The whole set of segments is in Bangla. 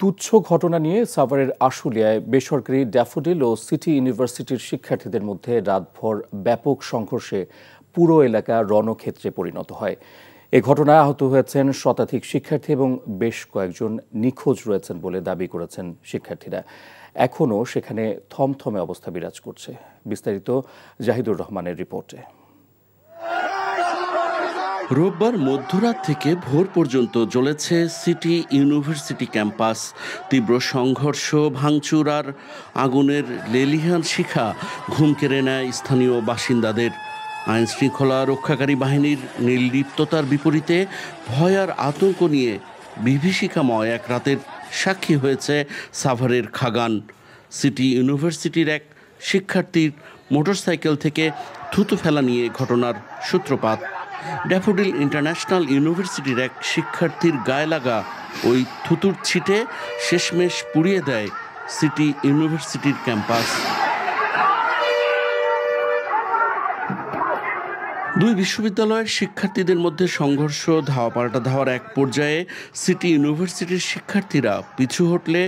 তুচ্ছ ঘটনা নিয়ে সাভারের আশুলিয়ায় বেসরকারি ড্যাফোডিল ও সিটি ইউনিভার্সিটির শিক্ষার্থীদের মধ্যে রাতভর ব্যাপক সংঘর্ষে পুরো এলাকা রণক্ষেত্রে পরিণত হয়। এ ঘটনায় আহত হয়েছেন শতাধিক শিক্ষার্থী এবং বেশ কয়েকজন নিখোঁজ রয়েছেন বলে দাবি করেছেন শিক্ষার্থীরা। এখনও সেখানে থমথমে অবস্থা বিরাজ করছে। বিস্তারিত জাহিদুর রহমানের রিপোর্টে। রোববার মধ্যরাত থেকে ভোর পর্যন্ত চলেছে সিটি ইউনিভার্সিটি ক্যাম্পাস। তীব্র সংঘর্ষ, ভাঙচুর আর আগুনের লেলিহান শিখা ঘুম কেড়ে নেয় স্থানীয় বাসিন্দাদের। আইন শৃঙ্খলা রক্ষাকারী বাহিনীর নির্লিপ্ততার বিপরীতে ভয় আর আতঙ্ক নিয়ে বিভীষিকাময় এক রাতের সাক্ষী হয়েছে সাভারের খাগান। সিটি ইউনিভার্সিটির এক শিক্ষার্থীর মোটরসাইকেল থেকে থুতু ফেলা নিয়ে ঘটনার সূত্রপাত। ড্যাফোডিল ইন্টারন্যাশনাল ইউনিভার্সিটির এক শিক্ষার্থীর গায়ে লাগা ওই থুতুর ছিটে শেষমেশ পুড়িয়ে দেয় সিটি ইউনিভার্সিটির ক্যাম্পাস। দুই বিশ্ববিদ্যালয়ের শিক্ষার্থীদের মধ্যে সংঘর্ষ ধাওয়া পাল্টা ধাওয়ার এক পর্যায়ে সিটি ইউনিভার্সিটির শিক্ষার্থীরা পিছু হটলে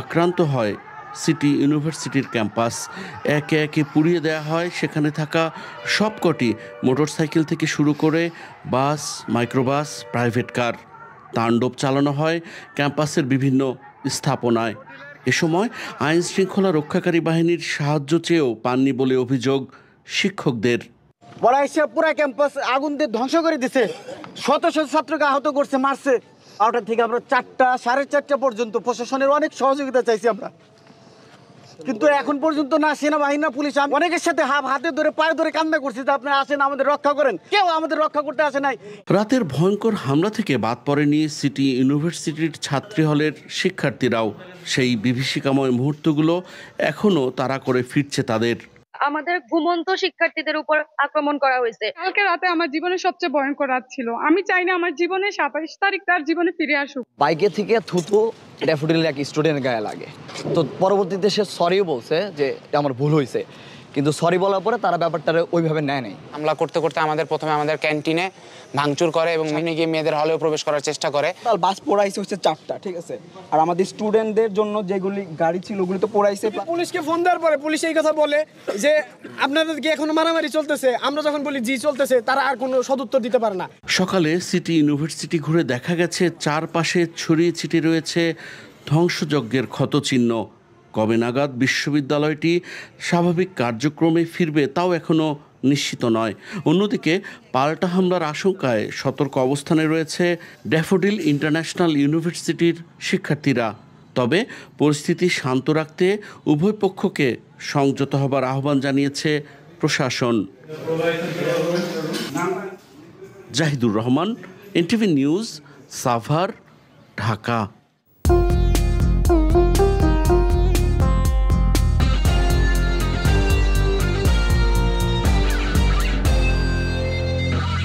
আক্রান্ত হয় সিটি ইউনিভার্সিটির ক্যাম্পাস। একে একে পুড়িয়ে দেওয়া হয় সেখানে থাকা সবকটি মোটরসাইকেল থেকে শুরু করে বাস, মাইক্রোবাস, প্রাইভেট কার। তাণ্ডব চালানো হয় ক্যাম্পাসের বিভিন্ন স্থাপনায়। এ সময় আইন শৃঙ্খলা রক্ষাকারী বাহিনীর সাহায্য চেয়েও পাননি বলে অভিযোগ শিক্ষকদের। ওরা এসে পুরো ক্যাম্পাস আগুন দিয়ে ধ্বংস করে দিছে, শত শত ছাত্রকে আহত করছে, মারছে। 8টা থেকে আমরা 4টা, 4:30 পর্যন্ত প্রশাসনের অনেক সহযোগিতা চাইছি আমরা, কিন্তু এখন পর্যন্ত না সেনাবাহিনী না পুলিশ। অনেকের সাথে হাতে ধরে পায়ে ধরে কান্না করছি যে আপনারা আসেন আমাদের রক্ষা করেন, কেউ আমাদের রক্ষা করতে আসে নাই। রাতের ভয়ঙ্কর হামলা থেকে বাদ পড়েনি সিটি ইউনিভার্সিটির ছাত্রী হলের শিক্ষার্থীরাও। সেই বিভীষিকাময় মুহূর্তগুলো এখনো তাড়া করে ফিরছে তাদের। আমাদের ঘুমন্ত শিক্ষার্থীদের উপর আক্রমণ করা হয়েছে। কালকে রাতে আমার জীবনের সবচেয়ে ভয়ঙ্কর রাত ছিল। আমি চাই না আমার জীবনে 27 তারিখ তার জীবনে ফিরে আসুক। বাইকে থেকে থুতু ড্যাফোডিলের এক স্টুডেন্টের গায়ে লাগে, তো পরবর্তীতে সে সরিও বলছে যে আমার ভুল হয়েছে, কিন্তু সরি বলার পরে তারা ব্যাপারটা ওইভাবে নেয় নাই। হামলা করতে করতে প্রথমে আমাদের ক্যান্টিনে ভাঙচুর করে এবং গিয়ে মেয়েদের হলেও প্রবেশ করার চেষ্টা করে। বাস পোড়াইছে হচ্ছে 4টা, ঠিক আছে, আর আমাদের স্টুডেন্টদের জন্য যেগুলি গাড়ি ছিল ওগুলি তো পোড়াইছে। পুলিশকে ফোন দেওয়ার পরে পুলিশ এই কথা বলে যে আপনাদের কি এখনো মারামারি চলতেছে? আমরা যখন বলি জি চলতেছে, তারা আর কোনো সদুত্তর দিতে পারে না। সকালে সিটি ইউনিভার্সিটি ঘুরে দেখা গেছে চারপাশে ছড়িয়ে ছিটিয়ে রয়েছে ধ্বংসযজ্ঞের ক্ষতচিহ্ন। কবে নাগাদ বিশ্ববিদ্যালয়টি স্বাভাবিক কার্যক্রমে ফিরবে তাও এখনও নিশ্চিত নয়। অন্যদিকে পাল্টা হামলার আশঙ্কায় সতর্ক অবস্থানে রয়েছে ড্যাফোডিল ইন্টারন্যাশনাল ইউনিভার্সিটির শিক্ষার্থীরা। তবে পরিস্থিতি শান্ত রাখতে উভয় পক্ষকে সংযত হবার আহ্বান জানিয়েছে প্রশাসন। Jahidur Rahman, NTV news, Savar, Dhaka.